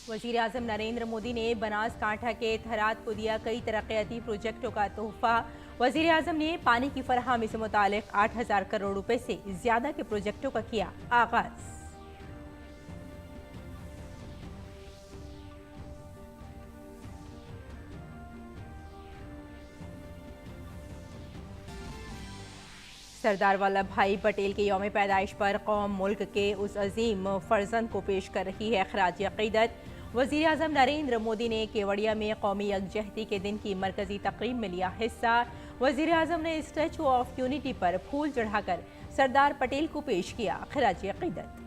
वजीर आजम नरेंद्र मोदी ने बनासकांठा के थराद को दिया कई तरक्याती प्रोजेक्टों का तोहफा। वजीर आजम ने पानी की फराहमी से मुतालिक 8,000 करोड़ रुपए से ज्यादा के प्रोजेक्टों का किया आगाज। सरदार वल्लभ भाई पटेल के यौम पैदाइश पर कौम मुल्क के उस अजीम फर्जंद को पेश कर रही है खराज अकीदत। वज़ीर आज़म नरेंद्र मोदी ने केवड़िया में कौमी यकजहती के दिन की मरकजी तकरीब में लिया हिस्सा। वज़ीर आज़म ने स्टैचू ऑफ यूनिटी पर फूल चढ़ाकर सरदार पटेल को पेश किया खराज अकीदत।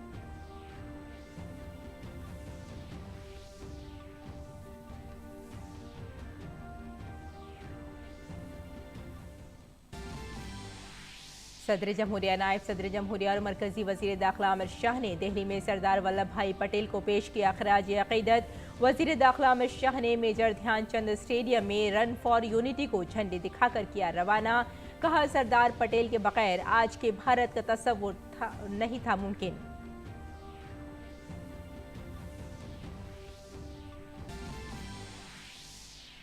सदर जमहूरिया, नायब सदर जमहूरिया और मरकजी वजीर दाखिला अमित शाह ने दिल्ली में सरदार वल्लभ भाई पटेल को पेश किया खराज अकीदत। वजीर दाखिला अमित शाह ने मेजर ध्यानचंद स्टेडियम में रन फॉर यूनिटी को झंडी दिखाकर किया रवाना। कहा, सरदार पटेल के बगैर आज के भारत का तस्वुर नहीं था मुमकिन।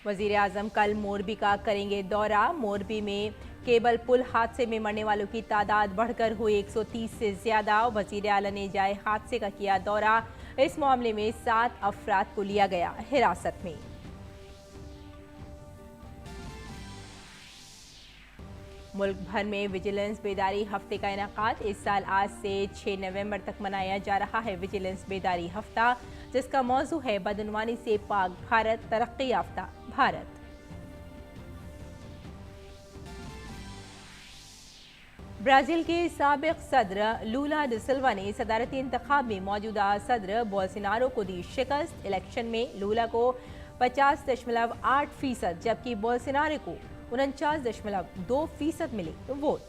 वजीर आजम कल मोरबी का करेंगे दौरा। मोरबी में केबल पुल हादसे में मरने वालों की तादाद बढ़कर हुई 130 से ज्यादा। वजीर आला ने जाए हादसे का किया दौरा। इस मामले में 7 अफराद को लिया गया हिरासत में। मुल्क भर में विजिलेंस बेदारी हफ्ते का इनेकाद। इस साल आज से 6 नवंबर तक मनाया जा रहा है विजिलेंस बेदारी हफ्ता, जिसका मौजू है बदनवानी से पाक भारत, तरक्की याफ्ता भारत। ब्राजील के साबिक सदर लूला ड सिल्वा ने सदारती इंतखाब में मौजूदा सदर बोल्सोनारो को दी शिकस्त। इलेक्शन में लूला को 50.8% जबकि बोल्सोनारो को 49.2% मिले वोट।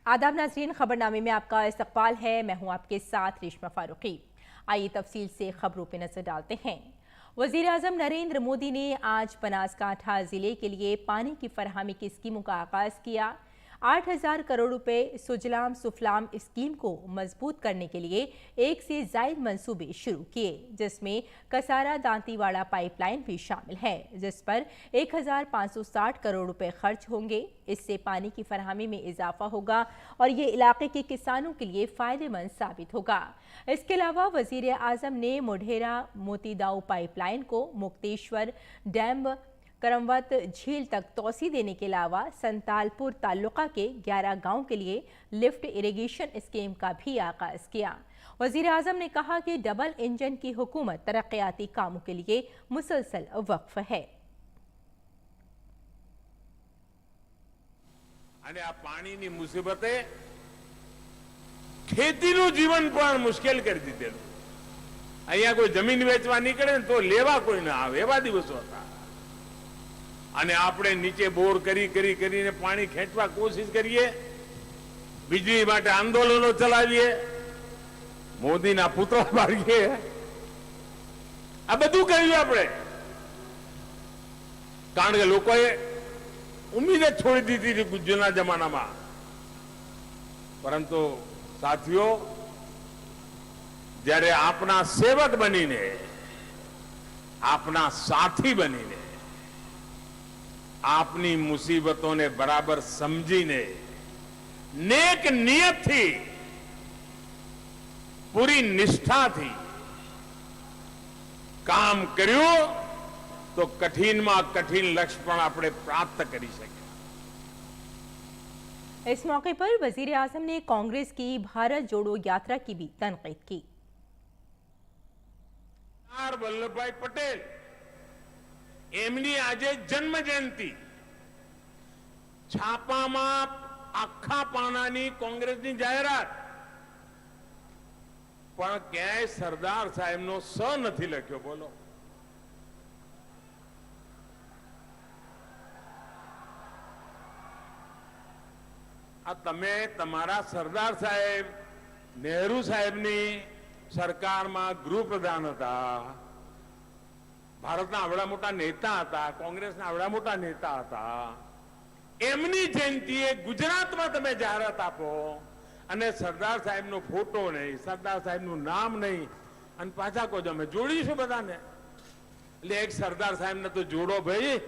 आदाब नाज़रीन, खबरनामे में आपका इस्तकबाल है। मैं हूं आपके साथ रेशमा फारूकी। आइए तफसील से खबरों पर नजर डालते हैं। वज़ीर आज़म नरेंद्र मोदी ने आज बनासकांठा जिले के लिए पानी की फराहमी की स्कीमों का आगाज किया। 8,000 करोड़ रुपए सुजलाम सुफलाम स्कीम को मजबूत करने के लिए 1 से ज़ायद मंसूबे शुरू किए, जिसमें कसारा दांतीवाड़ा पाइपलाइन भी शामिल है, जिस पर 1,560 करोड़ रुपए खर्च होंगे। इससे पानी की फराहमी में इजाफा होगा और ये इलाके के किसानों के लिए फ़ायदेमंद साबित होगा। इसके अलावा वज़ीर आज़म ने मोढेरा मोतीदाऊ पाइपलाइन को मुक्तेश्वर डैम करमवत झील तक तोसी देने के अलावा संतालपुर तालुका के 11 गांव के लिए लिफ्ट इरिगेशन स्कीम का भी आगाज किया। वजीर आजम ने कहा कि डबल इंजन की हुकूमत तरक्याती कामों के लिए मुसलसल वक्फ है। અને આ પાણીની મુસીબતે ખેતીનું જીવન પણ મુશ્કેલ કરી દીધેલું। અહીંયા કોઈ જમીન વેચવા નીકળે ને તો લેવા કોઈ ના આવે એવા દિવસો હતા। અને આપણે નીચે બોર કરીને પાણી ખેંચવા કોશિશ કરીએ, વીજળી માટે આંદોલનો ચલાવીએ, મોદીના પુતળા મારીએ, આ બધું કર્યું આપણે, કારણ કે લોકોએ उम्मीद छोड़ दी थी गुजराना जमाना में। परंतु साथियों, जયારે આપના સેવક બનીને, આપના સાથી બનીને, આપની મુસીબતોને બરાબર સમજીને, નેક નિયતથી, પૂરી નિષ્ઠાથી કામ કર્યું तो कठिन में कठिन लक्ष्य पर આપણે प्राप्त કરી શકે। इस मौके पर वजीर आजम ने कांग्रेस की भारत जोड़ो यात्रा की भी तनकीद की। सरदार वल्लभभाई पटेल એમની આજે જન્મ જયંતિ છાપામાં આખા પાનાની કોંગ્રેસની જાહેરાત, પણ ક્યાંય સરદાર સાહેબનો સ નથી લખ્યો। બોલો, તમે તમારા સરદાર સાહેબ નહેરુ સાહેબની સરકારમાં ગૃહપ્રધાન હતા, ભારતના આવડા મોટા નેતા હતા, કોંગ્રેસના આવડા મોટા નેતા હતા, એમની જયંતિએ ગુજરાતમાં તમે જાહેરાત આપો અને સરદાર સાહેબનો ફોટો નહીં, સરદાર સાહેબનું નામ નહીં અને પાછા કહો અમે જોડીશું બધાને. એટલે એક સરદાર સાહેબને તો જોડો ભાઈ.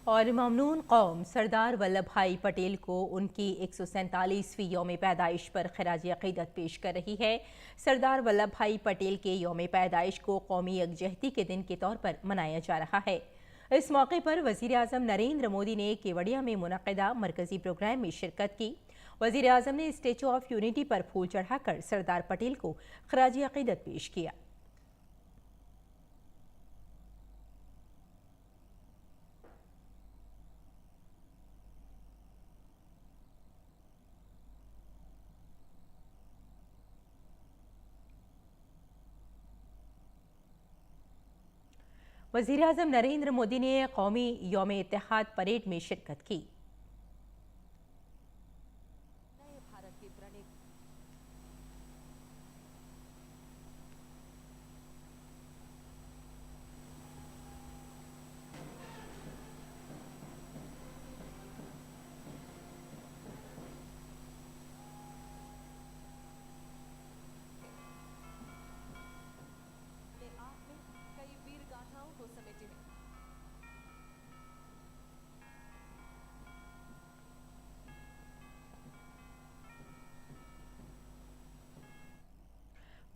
और ममनून कौम सरदार वल्लभ भाई पटेल को उनकी 147वीं यौम पैदाइश पर खराज अकीदत पेश कर रही है। सरदार वल्लभ भाई पटेल के यौम पैदाइश को कौमी यकजहती के दिन के तौर पर मनाया जा रहा है। इस मौके पर वज़ीर आज़म नरेंद्र मोदी ने केवड़िया में मुनक़िदा मरकज़ी प्रोग्राम में शिरकत की। वज़ीर आज़म ने स्टेचू ऑफ यूनिटी पर फूल चढ़ाकर सरदार पटेल को खराज अकीदत पेश किया। वज़ीर आज़म नरेंद्र मोदी ने कौमी यौम इत्तेहाद परेड में शिरकत की।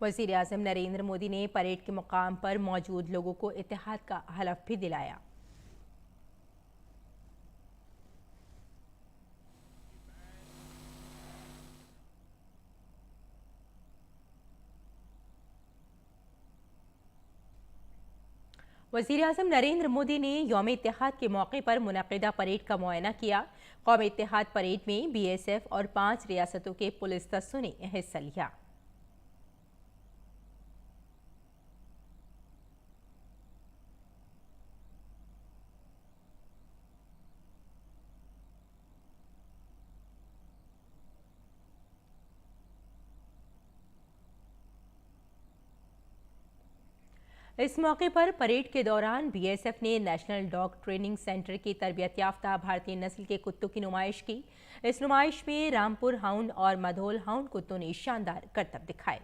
वज़ीर आज़म नरेंद्र मोदी ने परेड के मुकाम पर मौजूद लोगों को इत्तेहाद का हलफ भी दिलाया। वज़ीर आज़म नरेंद्र मोदी ने यौम इत्तेहाद के मौके पर मुनक़िदा परेड का मुआयना किया। कौमी इत्तेहाद परेड में BSF और 5 रियासतों के पुलिस दस्तों ने हिस्सा लिया। इस मौके पर परेड के दौरान BSF ने नेशनल डॉग ट्रेनिंग सेंटर की तरबियत याफ्ता भारतीय नस्ल के कुत्तों की नुमाइश की। इस नुमाइश में रामपुर हाउंड और मधोल हाउंड कुत्तों ने शानदार करतब दिखाए।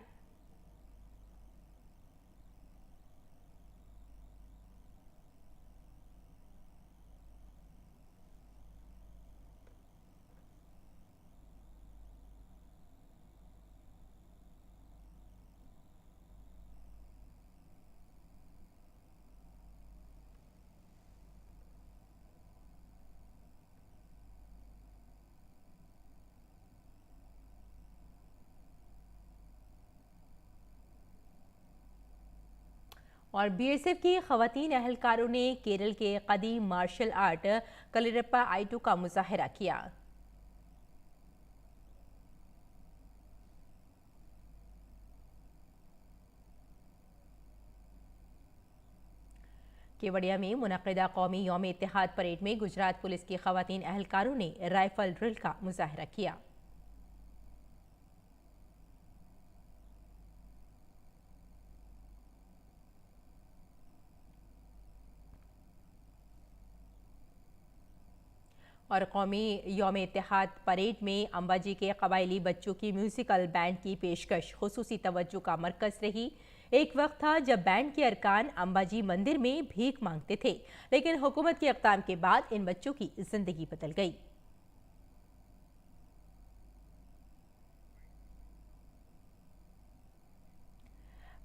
और BSF की ख़वातीन अहलकारों ने केरल के कदीम मार्शल आर्ट कलरिप्पा आइटू का मुजाहरा किया। केवड़िया में मुनक़िदा कौमी यौम इत्तेहाद परेड में गुजरात पुलिस की ख़वातीन अहलकारों ने राइफल ड्रिल का मुजाहरा किया। और कौमी यौम इत्तेहाद परेड में अंबाजी के कबायली बच्चों की म्यूजिकल बैंड की पेशकश खुसूसी तवज्जो का मरकज रही। एक वक्त था जब बैंड के अरकान अंबाजी मंदिर में भीख मांगते थे, लेकिन हुकूमत के इक़दाम के बाद इन बच्चों की जिंदगी बदल गई।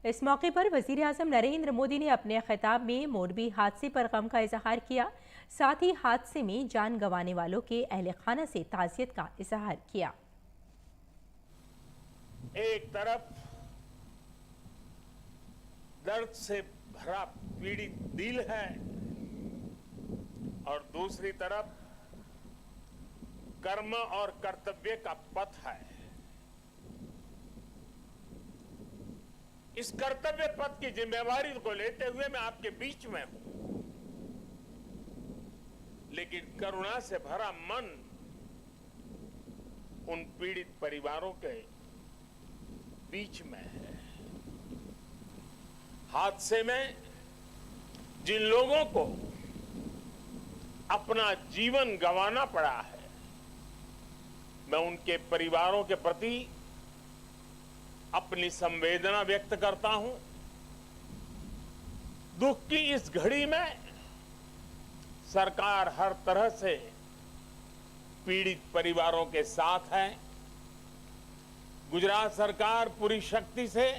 इस मौके पर वज़ीर आज़म नरेंद्र मोदी ने अपने खिताब में मोरबी हादसे पर गम का इजहार किया। साथ ही हादसे में जान गंवाने वालों के अहले खाना से ताज़ियत का इजहार किया। एक तरफ दर्द से भरा पीड़ित दिल है और दूसरी तरफ कर्म और कर्तव्य का पथ है। इस कर्तव्य पथ की जिम्मेवारी को लेते हुए मैं आपके बीच में हूं, लेकिन करुणा से भरा मन उन पीड़ित परिवारों के बीच में है। हादसे में जिन लोगों को अपना जीवन गंवाना पड़ा है, मैं उनके परिवारों के प्रति अपनी संवेदना व्यक्त करता हूं। दुख की इस घड़ी में सरकार हर तरह से पीड़ित परिवारों के साथ है। गुजरात सरकार पूरी शक्ति से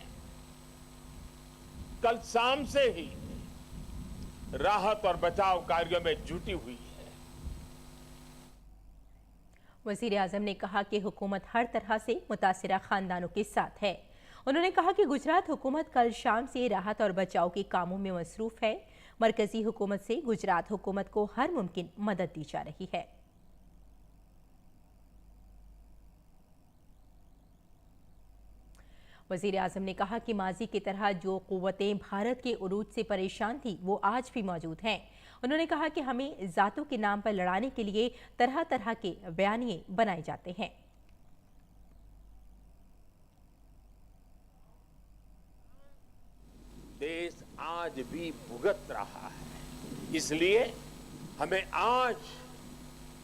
कल शाम से ही राहत और बचाव कार्यों में जुटी हुई है। वजीर आजम ने कहा कि हुकूमत हर तरह से मुतासिरा खानदानों के साथ है। उन्होंने कहा कि गुजरात हुकूमत कल शाम से राहत और बचाव के कामों में मसरूफ है। मरकजी हुकूमत से गुजरात हुकूमत को हर मुमकिन मदद दी जा रही है। वजीर आजम ने कहा कि माजी की तरह जो कुव्वतें भारत के उरूज से परेशान थी वो आज भी मौजूद हैं। उन्होंने कहा कि हमें जातों के नाम पर लड़ाने के लिए तरह तरह के बयानिए बनाए जाते हैं। देश आज भी भुगत रहा है, इसलिए हमें आज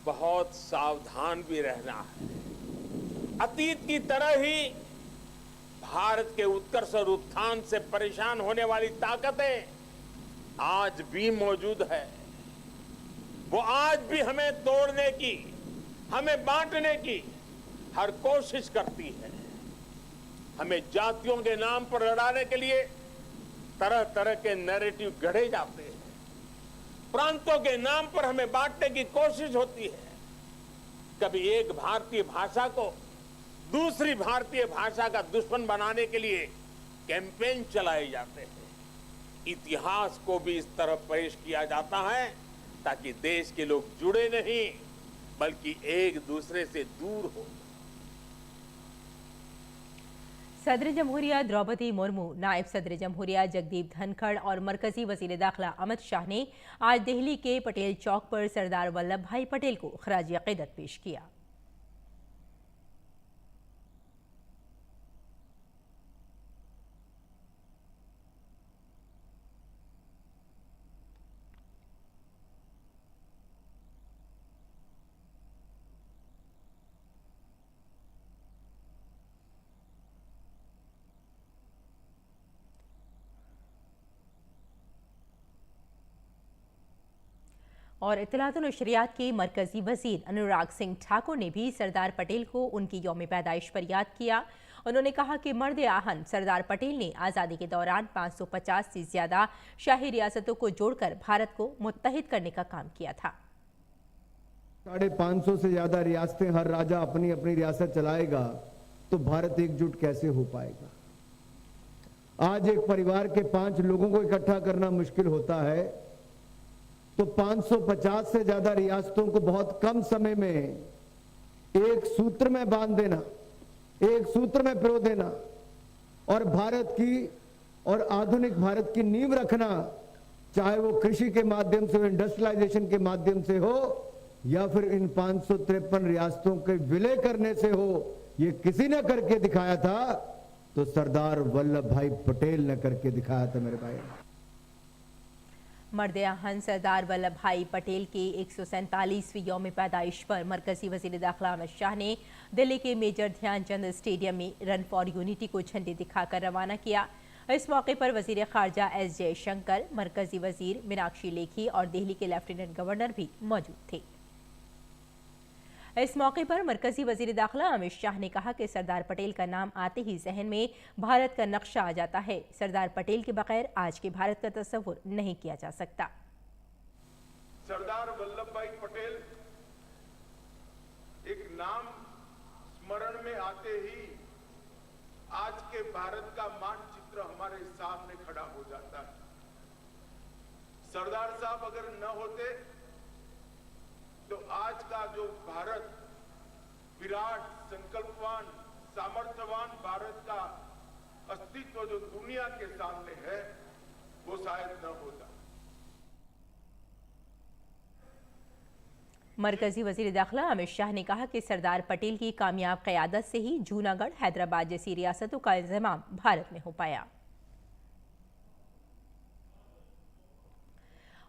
बहुत सावधान भी रहना है। अतीत की तरह ही भारत के उत्कर्ष और उत्थान से परेशान होने वाली ताकतें आज भी मौजूद है। वो आज भी हमें तोड़ने की, हमें बांटने की हर कोशिश करती है। हमें जातियों के नाम पर लड़ाने के लिए तरह तरह के नैरेटिव गढ़े जाते हैं। प्रांतों के नाम पर हमें बांटने की कोशिश होती है। कभी एक भारतीय भाषा को दूसरी भारतीय भाषा का दुश्मन बनाने के लिए कैंपेन चलाए जाते हैं। इतिहास को भी इस तरह पेश किया जाता है ताकि देश के लोग जुड़े नहीं बल्कि एक दूसरे से दूर हो। सदर जमहूरिया द्रौपदी मुर्मू, नायब सदर जमहूरिया जगदीप धनखड़ और मरकजी वजीर दाखिला अमित शाह ने आज दिल्ली के पटेल चौक पर सरदार वल्लभ भाई पटेल को खराज अकीदत पेश किया। और इत्तलात और नशरियात के मरकजी वजीर अनुराग सिंह ठाकुर ने भी सरदार पटेल को उनकी यौम पैदाइश पर याद किया। उन्होंने कहा कि मर्द आहन सरदार पटेल ने आज़ादी के दौरान 550 से ज्यादा शाही रियासतों को जोड़कर भारत को मुत्तहिद करने का काम किया था। 550 से ज्यादा रियासतें, हर राजा अपनी अपनी रियासत चलाएगा तो भारत एकजुट कैसे हो पाएगा। आज एक परिवार के 5 लोगों को इकट्ठा करना मुश्किल होता है, तो 550 से ज्यादा रियासतों को बहुत कम समय में एक सूत्र में बांध देना, एक सूत्र में पिरो देना और भारत की और आधुनिक भारत की नींव रखना, चाहे वो कृषि के माध्यम से हो, इंडस्ट्रियलाइजेशन के माध्यम से हो या फिर इन 553 रियासतों के विलय करने से हो, ये किसी ने करके दिखाया था तो सरदार वल्लभ भाई पटेल ने करके दिखाया था मेरे भाई। मर्द आहन सरदार वल्लभ भाई पटेल की 147वीं यौम पैदाइश पर मरकजी वजीर दाखिला अमित शाह ने दिल्ली के मेजर ध्यानचंद स्टेडियम में रन फॉर यूनिटी को झंडी दिखाकर रवाना किया। इस मौके पर वजीर खारजा एस जयशंकर, मरकजी वजीर मीनाक्षी लेखी और दिल्ली के लेफ्टिनेंट गवर्नर भी मौजूद थे। इस मौके पर मरकजी वजीर दाखिला अमित शाह ने कहा कि सरदार पटेल का नाम आते ही जहन में भारत का नक्शा आ जाता है। सरदार पटेल के बगैर आज के भारत का तस्वुर नहीं किया जा सकता। सरदार वल्लभ भाई पटेल एक नाम स्मरण में आते ही आज के भारत का मानचित्र हमारे सामने खड़ा हो जाता है। सरदार साहब अगर न होते तो आज का जो भारत, विराट, संकल्पवान, सामर्थ्यवान भारत का अस्तित्व जो दुनिया के सामने है वो शायद न होता। मरकजी वजीर दाखिला अमित शाह ने कहा कि सरदार पटेल की कामयाब क़यादत से ही जूनागढ़, हैदराबाद जैसी रियासतों का इंतजाम भारत में हो पाया।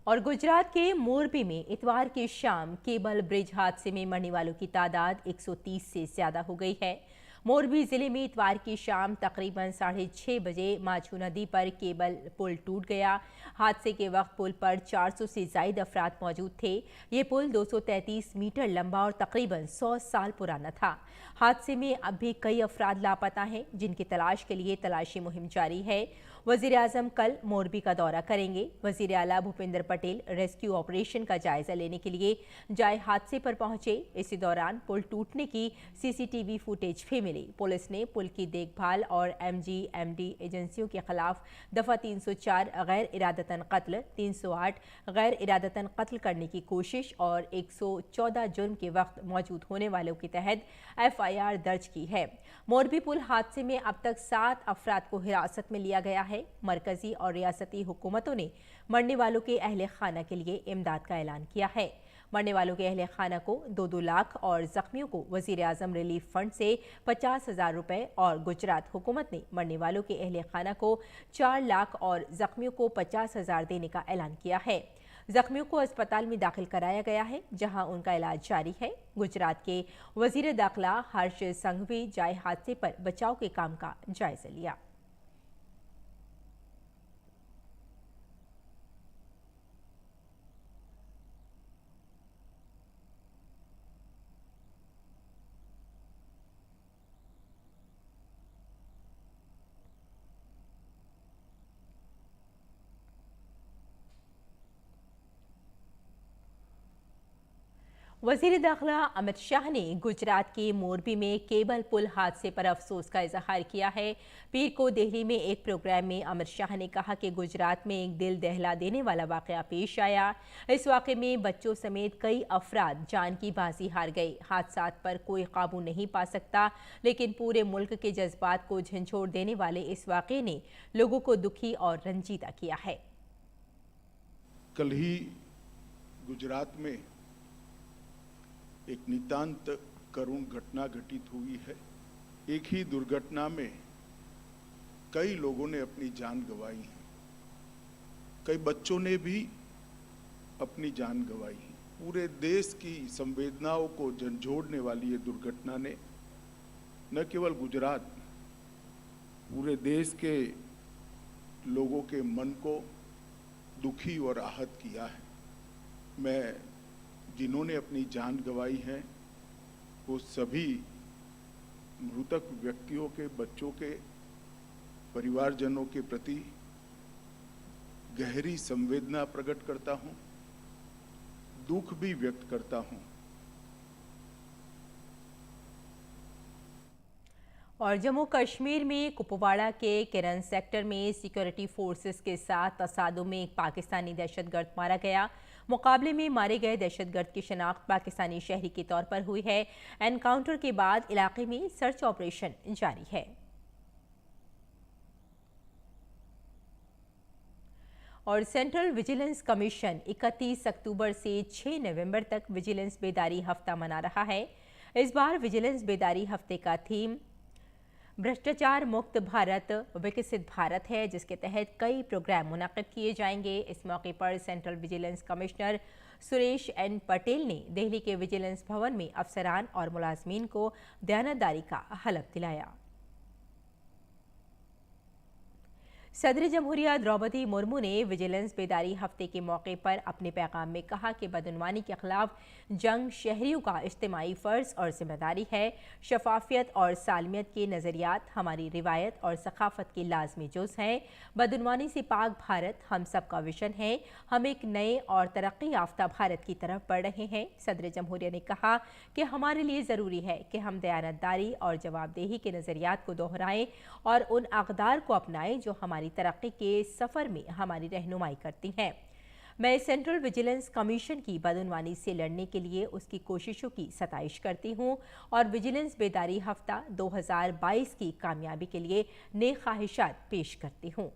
और गुजरात के मोरबी में इतवार की शाम केबल ब्रिज हादसे में मरने वालों की तादाद 130 से ज्यादा हो गई है। मोरबी जिले में इतवार की शाम तकरीबन 6:30 बजे माछू नदी पर केबल पुल टूट गया। हादसे के वक्त पुल पर 400 से ज्यादा अफराद मौजूद थे। ये पुल 233 मीटर लंबा और तकरीबन 100 साल पुराना था। हादसे में अब भी कई अफराद लापता हैं, जिनकी तलाश के लिए तलाशी मुहिम जारी है। वजीर आजम कल मोरबी का दौरा करेंगे। वजीर आला भूपेंद्र पटेल रेस्क्यू ऑपरेशन का जायजा लेने के लिए जाए हादसे पर पहुंचे। इसी दौरान पुल टूटने की सीसीटीवी फुटेज भी मिली। पुलिस ने पुल की देखभाल और MGMD एजेंसियों के खिलाफ दफा 304 गैर इरादतन कत्ल, 308 गैर इरादतन कत्ल करने की कोशिश और 114 जुर्म के वक्त मौजूद होने वालों के तहत FIR दर्ज की है। मोरबी पुल हादसे में अब तक 7 अफराद को हिरासत में लिया गया है। मरकजी और रियासती हुकूमतों ने मरने वालों के अहले खाना के लिए इमदाद का ऐलान किया है। मरने वालों के अहले खाना को 2-2 लाख और जख्मियों को वजीर आजम रिलीफ फंड से 50,000 रुपए और गुजरात हुकूमत ने मरने वालों के अहले खाना को 4 लाख और जख्मियों को 50,000 देने का ऐलान किया है। जख्मियों को अस्पताल में दाखिल कराया गया है, जहां उनका इलाज जारी है। गुजरात के वजीर दाखिला हर्ष संघवी जाए हादसे पर बचाव के काम का जायजा लिया। वजीर दाखिला अमित शाह ने गुजरात के मोरबी में केबल पुल हादसे पर अफसोस का इजहार किया है। पीर को दिल्ली में एक प्रोग्राम में अमित शाह ने कहा कि गुजरात में एक दिल दहला देने वाला वाकया पेश आया। इस वाकये में बच्चों समेत कई अफराद जान की बाजी हार गए। हादसात पर कोई काबू नहीं पा सकता, लेकिन पूरे मुल्क के जज्बात को झंझोड़ देने वाले इस वाकये ने लोगों को दुखी और रंजीदा किया है। कल ही गुजरात में एक नितांत करुण घटना घटित हुई है। एक ही दुर्घटना में कई लोगों ने अपनी जान गंवाई है, कई बच्चों ने भी अपनी जान गंवाई है। पूरे देश की संवेदनाओं को झंझोड़ने वाली ये दुर्घटना ने न केवल गुजरात, पूरे देश के लोगों के मन को दुखी और आहत किया है। मैं जिन्होंने अपनी जान गंवाई है वो सभी मृतक व्यक्तियों के बच्चों के परिवारजनों के प्रति गहरी संवेदना प्रकट करता हूं, दुख भी व्यक्त करता हूं। और जम्मू कश्मीर में कुपवाड़ा के किरन सेक्टर में सिक्योरिटी फोर्सेस के साथ तसादुम में एक पाकिस्तानी दहशतगर्द मारा गया। मुकाबले में मारे गए दहशतगर्द की शनाख्त पाकिस्तानी शहरी के तौर पर हुई है। एनकाउंटर के बाद इलाके में सर्च ऑपरेशन जारी है। और सेंट्रल विजिलेंस कमीशन 31 अक्टूबर से 6 नवंबर तक विजिलेंस बेदारी हफ्ता मना रहा है। इस बार विजिलेंस बेदारी हफ्ते का थीम भ्रष्टाचार मुक्त भारत विकसित भारत है, जिसके तहत कई प्रोग्राम मुनक्किद किए जाएंगे। इस मौके पर central vigilance commissioner Suresh N Patel ने दिल्ली के विजिलेंस भवन में अफसरान और मुलाजमीन को दयानतदारी का हलफ दिलाया। सदर जमहूरिया द्रौपदी मुर्मू ने विजिलेंस बेदारी हफ्ते के मौके पर अपने पैगाम में कहा कि बदउनवानी के खिलाफ जंग शहरियों का इज्तिमाई फ़र्ज और जिम्मेदारी है। शफाफियत और सालमियत के नज़रियात हमारी रिवायत और सकाफत के लाजमी जुज़ हैं। बदउनवानी से पाक भारत हम सब का विजन है। हम एक नए और तरक्की याफ्ता भारत की तरफ बढ़ रहे हैं। सदर जमहूरिया ने कहा कि हमारे लिए ज़रूरी है कि हम दयानतदारी और जवाबदेही के नज़रियात को दोहराएं और उन अक़दार को अपनाएं जो हमारी तरक्की के सफर में हमारी रहनुमाई करती हैं। मैं सेंट्रल विजिलेंस कमीशन की बदउनवानी से लड़ने के लिए उसकी कोशिशों की सताइश करती हूं और विजिलेंस बेदारी हफ्ता 2022 की कामयाबी के लिए नेक ख्वाहिशात पेश करती हूं।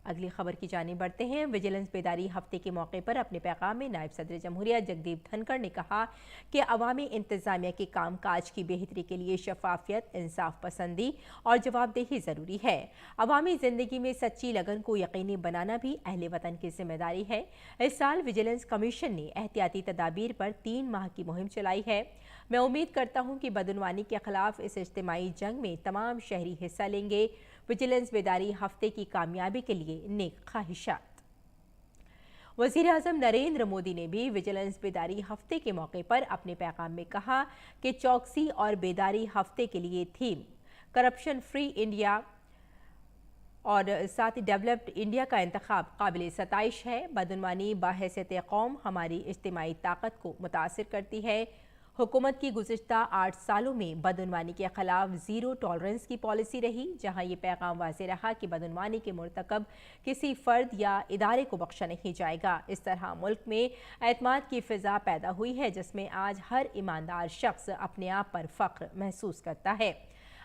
अगली खबर की जानिब बढ़ते हैं। विजिलेंस बेदारी हफ्ते के मौके पर अपने पैगाम में नायब सदर जमहूरिया जगदीप धनखड़ ने कहा कि अवामी इंतजामिया के कामकाज की बेहतरी के लिए शफाफियत, इंसाफ पसंदी और जवाबदेही ज़रूरी है। अवामी ज़िंदगी में सच्ची लगन को यकीनी बनाना भी अहले वतन की जिम्मेदारी है। इस साल विजिलेंस कमीशन ने एहतियाती तदाबीर पर 3 माह की मुहिम चलाई है। मैं उम्मीद करता हूँ कि बदउनवानी के खिलाफ इस इज्तिमाई जंग में तमाम शहरी हिस्सा लेंगे। विजिलेंस बेदारी हफ्ते की कामयाबी के लिए नेक ख्वाहिशात। वज़ीर आज़म नरेंद्र मोदी ने भी विजिलेंस बेदारी हफ्ते के मौके पर अपने पैगाम में कहा कि चौकसी और बेदारी हफ्ते के लिए थीम करप्शन फ्री इंडिया और साथ ही डेवलप्ड इंडिया का इंतखाब काबिल सताइश है। बदउनवानी बाहैसियत कौम हमारी इज्तिमाई ताकत को मुतासिर करती है। हुकूमत की गुज़िश्ता 8 सालों में बदउनवानी के खिलाफ ज़ीरो टॉलरेंस की पॉलिसी रही, जहां ये पैगाम वाज़ेह रहा कि बदउनवानी के मुर्तकब किसी फ़र्द या इदारे को बख्शा नहीं जाएगा। इस तरह मुल्क में एतमाद की फ़िज़ा पैदा हुई है, जिसमें आज हर ईमानदार शख्स अपने आप पर फ़ख्र महसूस करता है।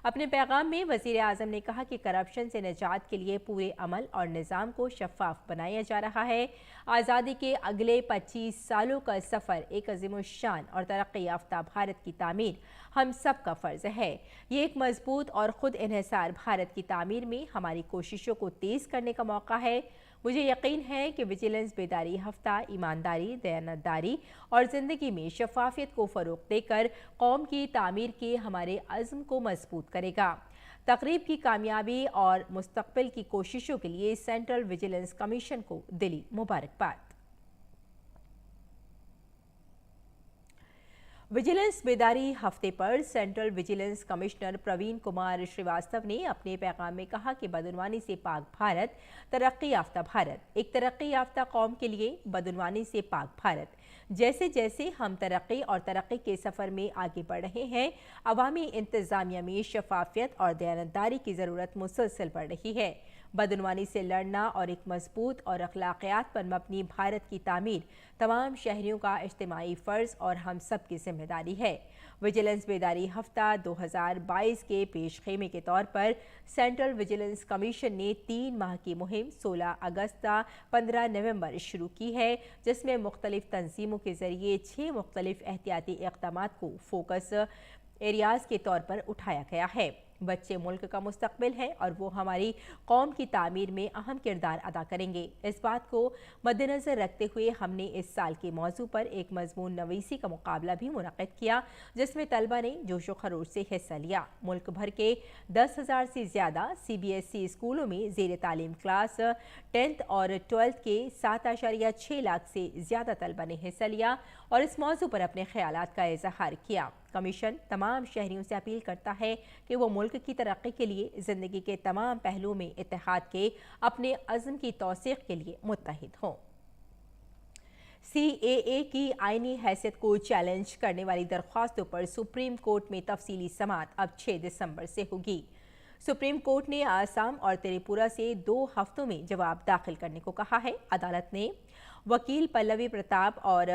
अपने पैगाम में वज़ीर आज़म ने कहा कि करप्शन से निजात के लिए पूरे अमल और निज़ाम को शफ़ाफ बनाया जा रहा है। आज़ादी के अगले 25 सालों का सफ़र एक अज़ीमुश्शान और तरक्की याफ्ता भारत की तामीर हम सब का फ़र्ज़ है। ये एक मजबूत और ख़ुद इन्हिसार भारत की तामीर में हमारी कोशिशों को तेज़ करने का मौका है। मुझे यकीन है कि विजिलेंस बेदारी हफ्ता ईमानदारी, दयानतदारी और ज़िंदगी में शफाफियत को फ़रोग़ देकर कौम की तामीर के हमारे अज़्म को मजबूत करेगा। तक़रीब की कामयाबी और मुस्तक़बिल की कोशिशों के लिए सेंट्रल विजिलेंस कमीशन को दिली मुबारकबाद। विजिलेंस बेदारी हफ्ते पर central vigilance commissioner Praveen Kumar Srivastava ने अपने पैगाम में कहा कि बदउनवानी से पाक भारत, तरक्की याफ्ता भारत। एक तरक्की याफ्ता कौम के लिए बदउनवानी से पाक भारत। जैसे जैसे हम तरक्की और तरक्की के सफ़र में आगे बढ़ रहे हैं, अवामी इंतज़ामिया में शफाफियत और दयानतदारी की ज़रूरत मुसलसल बढ़ रही है। बदउनवानी से लड़ना और एक मजबूत और अखलाकियात पर मबनी भारत की तामीर तमाम शहरियों का इज्तिमाई फ़र्ज़ और हम सब की जिम्मेदारी है। विजिलेंस बेदारी हफ्ता 2022 के पेश खेमे के तौर पर सेंट्रल विजिलेंस कमीशन ने 3 माह की मुहिम 16 अगस्त 15 नवंबर शुरू की है, जिसमें मुख्तलिफ तंजीमों के ज़रिए 6 मुख्तलिफ एहतियाती इक़दामात को फोकस एरियाज़ के तौर पर उठाया गया है। बच्चे मुल्क का मुस्तकबिल हैं और वो हमारी कौम की तामीर में अहम किरदार अदा करेंगे। इस बात को मद्देनज़र रखते हुए हमने इस साल के मौजू पर एक मजमून नवीसी का मुकाबला भी मुनक़िद किया, जिसमें तलबा ने जोशो खरोश से हिस्सा लिया। मुल्क भर के 10,000 से ज़्यादा CBSE स्कूलों में ज़ेर तालीम क्लास 10th और 12th के 7.6 लाख से ज़्यादा तलबा ने हिस्सा लिया और इस मौजू पर अपने ख्यालात का इज़हार किया। कमीशन तमाम शहरियों से अपील करता है कि वो मुल्क की तरक्की के लिए ज़िंदगी के तमाम पहलुओं में इत्तेहाद के अपने अज़्म की तौसीक़ के लिए मुत्तहिद हों। CAA की आईनी हैसियत को चैलेंज करने वाली दरख्वास्तों पर सुप्रीम कोर्ट में तफसीली समाअत अब 6 दिसंबर से होगी। सुप्रीम कोर्ट ने आसाम और त्रिपुरा से 2 हफ्तों में जवाब दाखिल करने को कहा है। अदालत ने वकील पल्लवी प्रताप और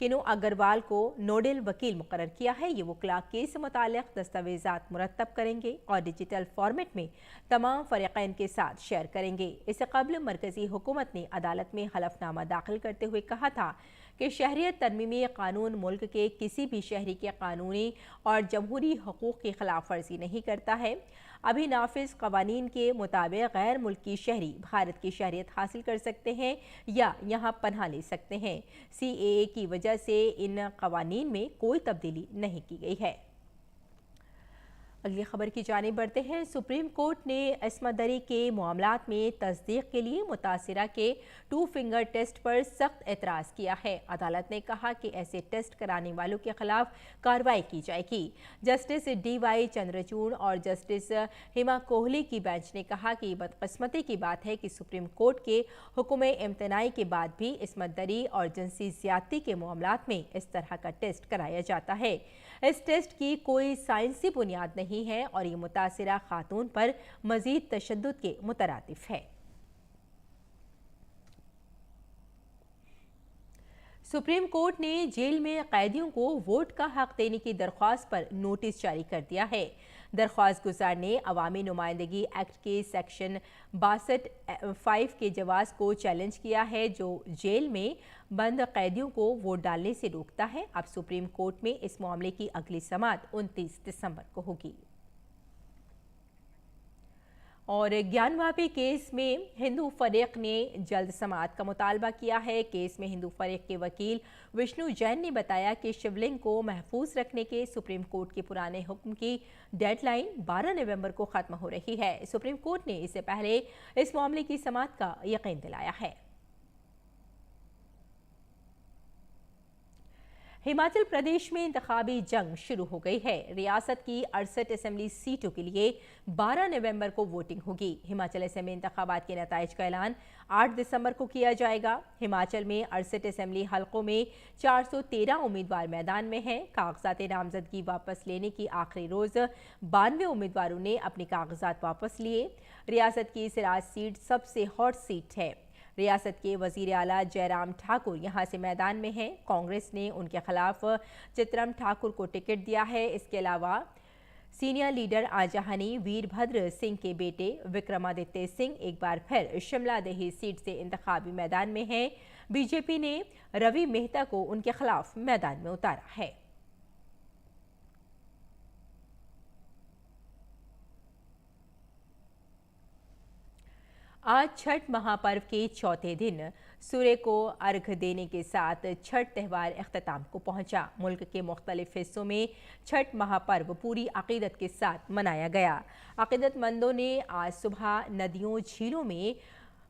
किनो अग्रवाल को नोडल वकील मुकर्रर किया है। ये वकला केस से मुताल्लिक़ दस्तावेज़ात मुरतब करेंगे और डिजिटल फॉर्मेट में तमाम फ़रीक़ैन के साथ शेयर करेंगे। इससे कबल मरकज़ी हुकूमत ने अदालत में हलफनामा दाखिल करते हुए कहा था कि शहरियत तरमीमी कानून मुल्क के किसी भी शहरी के कानूनी और जमहूरी हकूक़ की खिलाफ वर्जी नहीं करता है। अभी नाफिज कवानीन के मुताबिक गैर मुल्की शहरी भारत की शहरियत हासिल कर सकते हैं या यहाँ पनाह ले सकते हैं। CAA की वजह से इन कवानीन में कोई तब्दीली नहीं की गई है। अगली खबर की जानिब बढ़ते हैं। सुप्रीम कोर्ट ने इस्मत दरी के मामलात में तस्दीक के लिए मुतासिरा के 2 फिंगर टेस्ट पर सख्त एतराज़ किया है। अदालत ने कहा कि ऐसे टेस्ट कराने वालों के खिलाफ कार्रवाई की जाएगी। जस्टिस DY चंद्रचूड़ और जस्टिस हिमा कोहली की बेंच ने कहा कि बदकिस्मती की बात है कि सुप्रीम कोर्ट के हुक्म इम्तनाई के बाद भी इस्मत दरी और जिनसी ज़्यादती के मामलात में इस तरह का टेस्ट कराया जाता है। इस टेस्ट की कोई साइंसी बुनियाद नहीं है और ये मुतासिरा खातून पर मजीद तशद्दुद के मुतरादिफ है। सुप्रीम कोर्ट ने जेल में कैदियों को वोट का हक देने की दरख्वास्त पर नोटिस जारी कर दिया है। दरख्वास्त गुजार ने अवामी नुमाइंदगी एक्ट के सेक्शन 62(5) के जवाब को चैलेंज किया है, जो जेल में बंद कैदियों को वोट डालने से रोकता है। अब सुप्रीम कोर्ट में इस मामले की अगली समाअत 29 दिसंबर को होगी। और ज्ञानवापी केस में हिंदू फरीक ने जल्द समाअत का मुतालबा किया है। केस में हिंदू फरीक के वकील विष्णु जैन ने बताया कि शिवलिंग को महफूज रखने के सुप्रीम कोर्ट के पुराने हुक्म की डेडलाइन 12 नवंबर को खत्म हो रही है। सुप्रीम कोर्ट ने इससे पहले इस मामले की समाअत का यकीन दिलाया है। हिमाचल प्रदेश में इंतखाबी जंग शुरू हो गई है। रियासत की 68 असेंबली सीटों के लिए 12 नवंबर को वोटिंग होगी। हिमाचल असेंबली इंतखाबात के नताइज का ऐलान 8 दिसंबर को किया जाएगा। हिमाचल में 68 असेंबली हलकों में 413 उम्मीदवार मैदान में हैं। कागजात नामजदगी वापस लेने की आखिरी रोज 92 उम्मीदवारों ने अपने कागजात वापस लिए। रियासत की सिराज सीट सबसे हॉट सीट है। रियासत के वजीर आला जयराम ठाकुर यहां से मैदान में हैं। कांग्रेस ने उनके खिलाफ चित्रम ठाकुर को टिकट दिया है। इसके अलावा सीनियर लीडर आजाहनी वीरभद्र सिंह के बेटे विक्रमादित्य सिंह एक बार फिर शिमला दही सीट से इंतखाबी मैदान में हैं। बीजेपी ने रवि मेहता को उनके खिलाफ मैदान में उतारा है। आज छठ महापर्व के चौथे दिन सूर्य को अर्घ देने के साथ छठ त्यौहार अख्ताम को पहुंचा। मुल्क के मुख्तलिफ हिस्सों में छठ महापर्व पूरी अकीदत के साथ मनाया गया। अकीदतमंदों ने आज सुबह नदियों झीलों में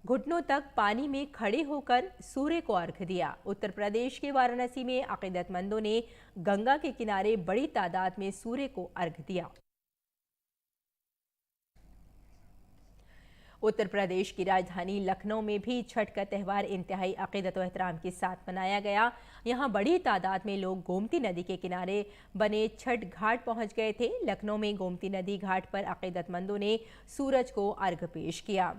घुटनों तक पानी में खड़े होकर सूर्य को अर्घ दिया। उत्तर प्रदेश के वाराणसी में अकीदतमंदों ने गंगा के किनारे बड़ी तादाद में सूर्य को अर्घ दिया। उत्तर प्रदेश की राजधानी लखनऊ में भी छठ का त्यौहार इंतहाई अकीदत और एहतराम के साथ मनाया गया। यहां बड़ी तादाद में लोग गोमती नदी के किनारे बने छठ घाट पहुंच गए थे। लखनऊ में गोमती नदी घाट पर अकीदतमंदों ने सूरज को अर्घ पेश किया।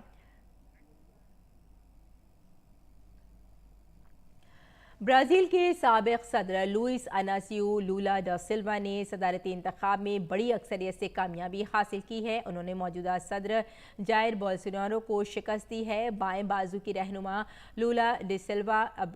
ब्राजील के साबिक सदर लुइस अनासियो लूला दा सिल्वा ने सदारती इंतखाब में बड़ी अक्सरियत से कामयाबी हासिल की है। उन्होंने मौजूदा सदर जायर बोल्सोनारो को शिकस्त दी है। बाएं बाजू की रहनुमा लूला डी सिल्वा अब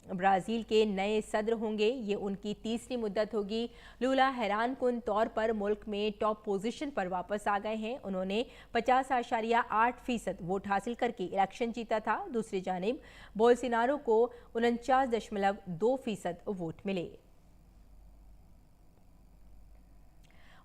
ब्राज़ील के नए सदर होंगे। ये उनकी तीसरी मुद्दत होगी। लूला हैरानकुन तौर पर मुल्क में टॉप पोजीशन पर वापस आ गए हैं। उन्होंने 50.8% वोट हासिल करके इलेक्शन जीता था। दूसरी जानिब बोल्सोनारो को 49.2% वोट मिले।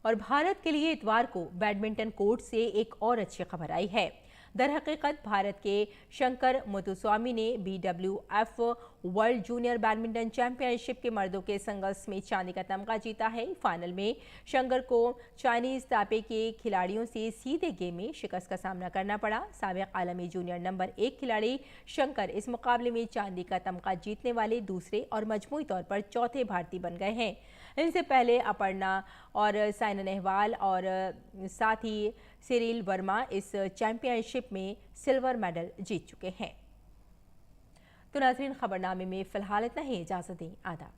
और भारत के लिए इतवार को बैडमिंटन कोर्ट से एक और अच्छी खबर आई है। दरहकीकत भारत के शंकर मुथुस्वामी ने BWF world junior badminton championship के मर्दों के सिंगल्स में चांदी का तमगा जीता है। फाइनल में शंकर को चाइनीज ताइपे के खिलाड़ियों से सीधे गेम में शिकस्त का सामना करना पड़ा। साबिक आलमी जूनियर नंबर 1 खिलाड़ी शंकर इस मुकाबले में चांदी का तमगा जीतने वाले दूसरे और मजमूई तौर पर चौथे भारतीय बन गए हैं। इनसे पहले अपर्णा और साइना नेहवाल और साथ ही सिरिल वर्मा इस चैंपियनशिप में सिल्वर मेडल जीत चुके हैं। तो नाज़रीन, खबरनामे में फिलहाल इतना ही। इजाज़त दें। आदाब।